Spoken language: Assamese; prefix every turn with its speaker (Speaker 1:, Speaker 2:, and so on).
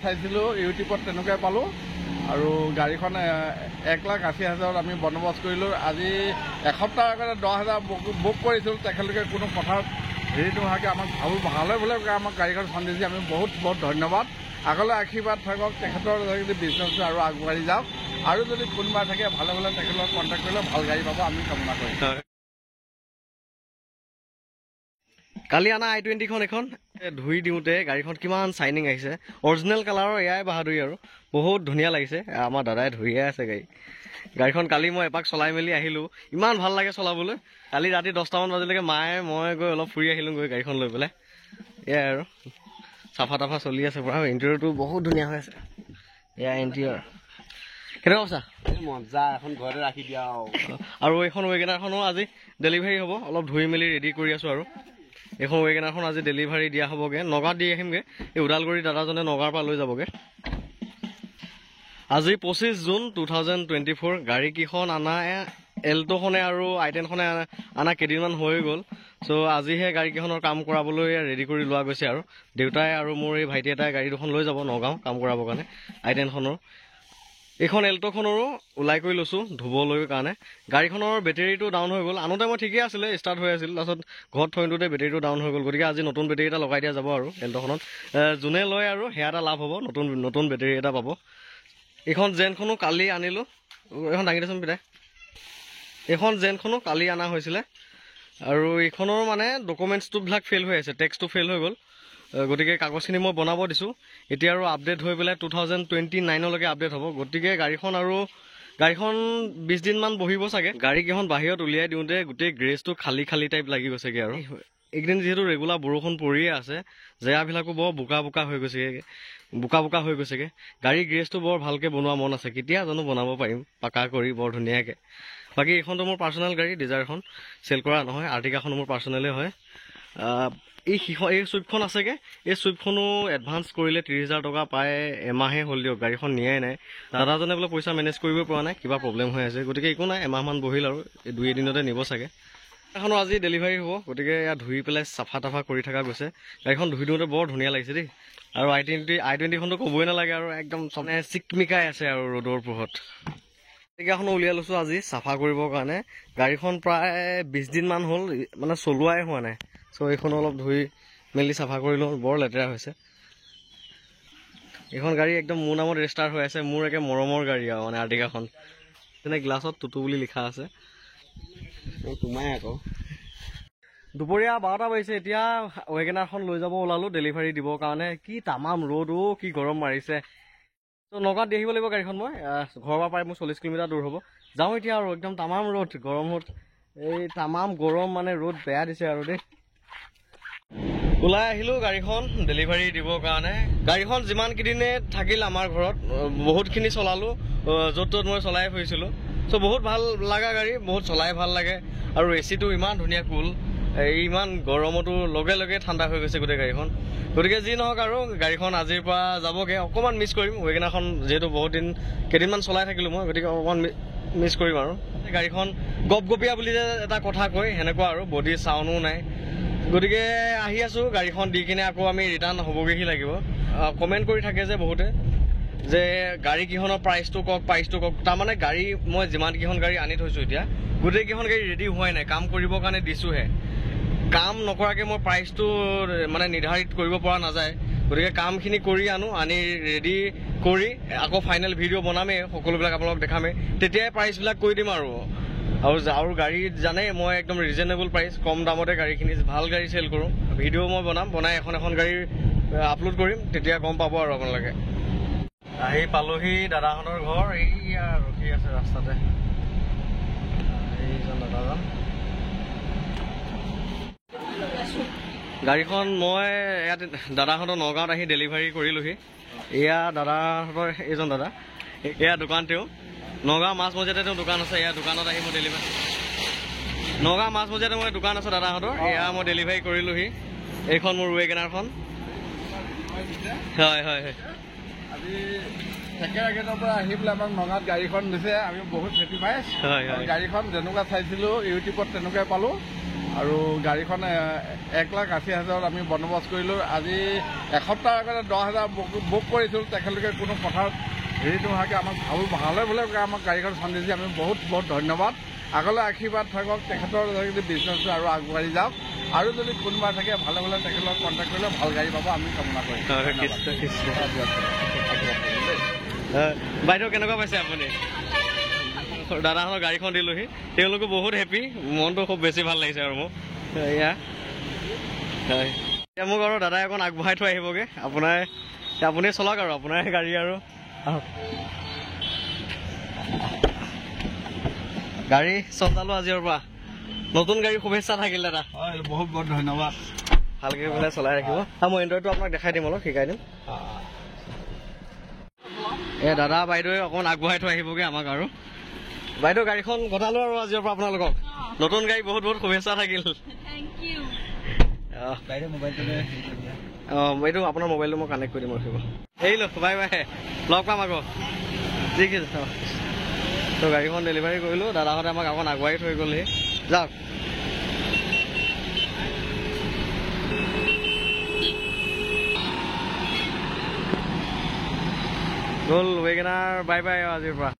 Speaker 1: চাইছিলোঁ ইউটিউবত তেনেকুৱাই পালোঁ আৰু গাড়ীখন 1,80,000 আমি বন্দবস্ত কৰিলোঁ। আজি এসপ্তাহ আগতে 10,000 বুক কৰিছিলোঁ। তেখেতলোকে কোনো কথাত হেৰি নোহোৱাকৈ আমাক ভালে ভালে আমাক গাড়ীখন চন্দিছে। আমি বহুত বহুত ধন্যবাদ। আগলৈ আশীৰ্বাদ থাকক তেখেতৰ যদি বিজনেছটো আৰু আগবাঢ়ি যাওক আৰু যদি কোনোবা থাকে ভালে ভালে তেখেতৰ লগত কণ্টেক্ট কৰিলে ভাল গাড়ী পাব আমি কামনা কৰিম।
Speaker 2: কালি আনা i20খন এখন ধুই দিওঁতে গাড়ীখন কিমান চাইনিং আহিছে। অৰিজিনেল কালাৰৰ এয়াই বাহাদুৰি আৰু বহুত ধুনীয়া লাগিছে। আমাৰ দাদাই ধুইয়ে আছে গাড়ীখন কালি মই এপাক চলাই মেলি আহিলোঁ। ইমান ভাল লাগে চলাবলৈ। কালি ৰাতি 10টামান বাজিলৈকে মায়ে মই গৈ অলপ ফুৰি আহিলোঁগৈ গাড়ীখন লৈ পেলাই। এয়াই আৰু চাফা তাফা চলি আছে পুৰা। ইণ্টেৰিয়ৰটো বহুত ধুনীয়া হৈ আছে। এয়া ইণ্টেৰিয়ৰ কেনেকুৱা কৈছা?
Speaker 3: মজা, এখন ঘৰতে ৰাখি দিয়া
Speaker 2: আৰু এইখন ৱেগনাৰখনো আজি ডেলিভাৰী হ'ব। অলপ ধুই মেলি ৰেডি কৰি আছোঁ আৰু এইখন ৱেগনাৰখন আজি ডেলিভাৰী দিয়া হ'বগৈ। নগাঁৱত দি আহিমগৈ। এই ওদালগুৰি দাদাজনে নগাঁৱৰ পৰা লৈ যাবগৈ। আজি 25 জুন 2024। গাড়ীকেইখন আনা এল্ট'খনে আৰু i10খনে আনা কেইদিনমান হৈ গ'ল। চ' আজিহে গাড়ীকেইখনৰ কাম কৰাবলৈ ৰেডি কৰি লোৱা গৈছে আৰু দেউতাই আৰু মোৰ এই ভাইটি এটাই গাড়ী দুখন লৈ যাব নগাঁও কাম কৰাবৰ কাৰণে। i10খনৰ এইখন এল্ট'খনৰো ওলাই কৰি লৈছোঁ ধুবলৈ কাৰণে। গাড়ীখনৰ বেটেৰীটো ডাউন হৈ গ'ল। আনোতে মই ঠিকেই আছিলে, ষ্টাৰ্ট হৈ আছিল। তাৰপিছত ঘৰত থৈ দিওঁতে বেটেৰীটো ডাউন হৈ গ'ল। গতিকে আজি নতুন বেটেৰী এটা লগাই দিয়া যাব আৰু এল্ট'খনত। যোনে লয় আৰু সেয়া এটা লাভ হ'ব, নতুন বেটেৰী এটা পাব। এইখন জেনখনো কালি আনিলোঁ। এইখন দাঙি দেচোন পিতাই। এইখন জেনখনো কালি অনা হৈছিলে আৰু এইখনৰ মানে ডকুমেণ্টছটোবিলাক ফেইল হৈ আছে, টেক্সটো ফেইল হৈ গ'ল। গতিকে কাগজখিনি মই বনাব দিছোঁ। এতিয়া আৰু আপডেট হৈ পেলাই 2029লৈকে আপডেট হ'ব। গতিকে গাড়ীখন 20 দিনমান বহিব চাগে। গাড়ীকেইখন বাহিৰত উলিয়াই দিওঁতে গোটেই গ্ৰেজটো খালী টাইপ লাগি গৈছেগৈ আৰু এইকেইদিন যিহেতু ৰেগুলাৰ বৰষুণ পৰিয়ে আছে, জেগাবিলাকো বৰ বোকা হৈ গৈছেগৈ। গাড়ীৰ গ্ৰেজটো বৰ ভালকৈ বনোৱা মন আছে। কেতিয়া জানো বনাব পাৰিম পাকা কৰি বৰ ধুনীয়াকৈ। বাকী এইখনতো মোৰ পাৰ্চনেল গাড়ী, ডিজায়াৰখন চেল কৰা নহয়। আৰ্টিকাখন মোৰ পাৰ্চনেলেই হয়। এই চুইফ্টখন আছেগৈ। এই চুইফ্টখনো এডভান্স কৰিলে 30,000 টকা পায়। এমাহে হ'ল দিয়ক, গাড়ীখন নিয়াই নাই। দাদাজনে বোলে পইচা মেনেজ কৰিব পৰা নাই, কিবা প্ৰব্লেম হৈ আছে। গতিকে একো নাই, এমাহমান বহিল আৰু 2 এদিনতে নিব চাগে। এখনো আজি ডেলিভাৰী হ'ব। গতিকে ইয়াত ধুই পেলাই চাফা তাফা কৰি থকা গৈছে। গাড়ীখন ধুই দিওঁতে বৰ ধুনীয়া লাগিছে দেই। আৰু i20খনতো ক'বই নালাগে আৰু একদম চনে চিকমিকাই আছে আৰু ৰ'দৰ পোহৰত। এখনো উলিয়াই লৈছোঁ আজি চাফা কৰিবৰ কাৰণে। গাড়ীখন প্ৰায় 20 দিনমান হ'ল মানে চলোৱাই হোৱা নাই। চ' এইখনো অলপ ধুই মেলি চাফা কৰি লওঁ, বৰ লেতেৰা হৈছে। এইখন গাড়ী একদম মোৰ নামত ৰেজিষ্টাৰ হৈ আছে। মোৰ একে মৰমৰ গাড়ী আৰু মানে আৰ্টিকাখন। তেনে গ্লাছত টুটু বুলি লিখা আছে।
Speaker 3: তোমাই আকৌ
Speaker 2: দুপৰীয়া 12টা বাজিছে। এতিয়া ৱেগনাৰখন লৈ যাব ওলালোঁ ডেলিভাৰী দিবৰ কাৰণে। কি তামাম ৰ'দ, কি গৰম মাৰিছে। ত' নগাঁৱত দি আহিব লাগিব গাড়ীখন মই। ঘৰৰ পৰা প্ৰায় মোৰ 40 কিলোমিটাৰ দূৰ হ'ব। যাওঁ এতিয়া আৰু একদম তামাম ৰ'দ, গৰমত এই তামাম গৰম মানে ৰ'দ বেয়া দিছে আৰু দেই। ওলাই আহিলোঁ গাড়ীখন ডেলিভাৰী দিবৰ কাৰণে। গাড়ীখন যিমান কেইদিনে থাকিল আমাৰ ঘৰত বহুতখিনি চলালোঁ, য'ত ত'ত মই চলাই ফুৰিছিলোঁ। চ' বহুত ভাল লগা গাড়ী, বহুত চলাই ভাল লাগে। আৰু এচিটো ইমান ধুনীয়া কুল, ইমান গৰমতো লগে লগে ঠাণ্ডা হৈ গৈছে গোটেই গাড়ীখন। গতিকে যি নহওক আৰু গাড়ীখন আজিৰ পৰা যাবগৈ। অকণমান মিছ কৰিম ৱেগনাৰখন, যিহেতু কেইদিনমান চলাই থাকিলোঁ মই। গতিকে অকণমান মিছ কৰিম আৰু গাড়ীখন গপগপীয়া বুলি যে এটা কথা কয়, সেনেকুৱা আৰু বডি চাউণ্ডো নাই। গতিকে আহি আছোঁ গাড়ীখন দি কিনে আকৌ আমি ৰিটাৰ্ণ হ'বগৈহি লাগিব। কমেণ্ট কৰি থাকে যে বহুতে যে গাড়ীকেইখনৰ প্ৰাইচটো কওক। তাৰমানে গাড়ী মই যিমানকেইখন গাড়ী আনি থৈছোঁ এতিয়া গোটেইকেইখন গাড়ী ৰেডি হোৱাই নাই, কাম কৰিবৰ কাৰণে দিছোঁহে। কাম নকৰাকৈ মই প্ৰাইচটো মানে নিৰ্ধাৰিত কৰিব পৰা নাযায়। গতিকে কামখিনি কৰি আনি ৰেডি কৰি আকৌ ফাইনেল ভিডিঅ' বনামেই, সকলোবিলাক আপোনালোকক দেখামেই। তেতিয়াই প্ৰাইচবিলাক কৈ দিম আৰু গাড়ী জানে মই একদম ৰিজনেবল প্ৰাইচ, কম দামতে গাড়ীখিনি ভাল গাড়ী চেল কৰোঁ। ভিডিঅ' মই বনাই এখন গাড়ী আপলোড কৰিম, তেতিয়া গম পাব আৰু আপোনালোকে। আহি পালোহি দাদাহঁতৰ ঘৰ। এইয়া ৰখি আছে ৰাস্তাতে এইজন দাদাজন। গাড়ীখন মই ইয়াত দাদাহঁতৰ নগাঁৱত আহি ডেলিভাৰী কৰিলোহি। এয়া দাদাহঁতৰ এইজন দাদা, এয়া দোকান তেওঁ নগাঁও মাজমজিয়াতে তেওঁ দোকান আছে। এয়া দোকানত আহি মই নগাঁও মাজমজিয়াতে মই দোকান আছে দাদাহঁতৰ। এয়া মই ডেলিভাৰী কৰিলোহি। এইখন মোৰ ৱেগনাৰখন। হয়
Speaker 1: আজি থেকেৰা গেটৰ পৰা আহি পেলাই আমাক নগাঁৱত গাড়ীখন দিছে। আমি বহুত হেপী পাইছোঁ। গাড়ীখন যেনেকুৱা চাইছিলোঁ ইউটিউবত তেনেকুৱাই পালোঁ। আৰু গাড়ীখন 1,80,000 আমি বন্দবস্ত কৰিলোঁ। আজি এসপ্তাহ আগতে 10,000 বুক কৰিছিলোঁ। তেখেতলোকে কোনো কথাত হেৰি নোহোৱাকৈ আমাক ভালে ভালে আমাক গাড়ীখন চন্দিছে। আমি বহুত বহুত ধন্যবাদ। আগলৈ আশীৰ্বাদ থাকক তেখেতৰ যদি বিজনেছটো আৰু আগবাঢ়ি যাওক। আৰু যদি কোনোবা থাকে ভালে ভালে তেখেতৰ কণ্টেক্ট কৰিলে ভাল গাড়ী পাব আমি কামনা কৰিম।
Speaker 2: বাইদেউ কেনেকুৱা পাইছে আপুনি? দাদাহঁতৰ গাড়ীখন দিলোহি, তেওঁলোকো বহুত হেপী, মনটো খুব বেছি ভাল লাগিছে আৰু মোক। এয়া হয়, এতিয়া মোক আৰু দাদাই অকণ আগবঢ়াই থৈ আহিবগৈ। আপুনি চলাওক আৰু আপোনাৰ গাড়ী আৰু গাড়ী চলালো আজিৰ পৰা। নতুন গাড়ী শুভেচ্ছা থাকিল দাদা।
Speaker 1: বহুত বহুত ধন্যবাদ।
Speaker 2: ভালকৈ পেলাই চলাই ৰাখিব। মই এণ্ড্ৰইডটো আপোনাক দেখাই দিম, অলপ শিকাই দিম। দাদা বাইদেৱে অকণমান আগবঢ়াই থৈ আহিবগৈ আমাক আৰু। বাইদেউ গাড়ীখন গতালো আৰু আজিৰ পৰা আপোনালোকক। নতুন গাড়ী বহুত বহুত শুভেচ্ছা থাকিল। বাইদেউ আপোনাৰ মোবাইলটো মই কানেক্ট কৰি দিম, ৰখিব। এৰিলো, বাই বাই, লগ পাম আকৌ। ঠিক আছে। তো গাড়ীখন ডেলিভাৰী কৰিলোঁ, দাদাহঁতে আমাক অকণ আগুৱাই থৈ গ'লহি। যাওক। গ'ল ৱেগনাৰ, বাই বাই আজিৰ পৰা।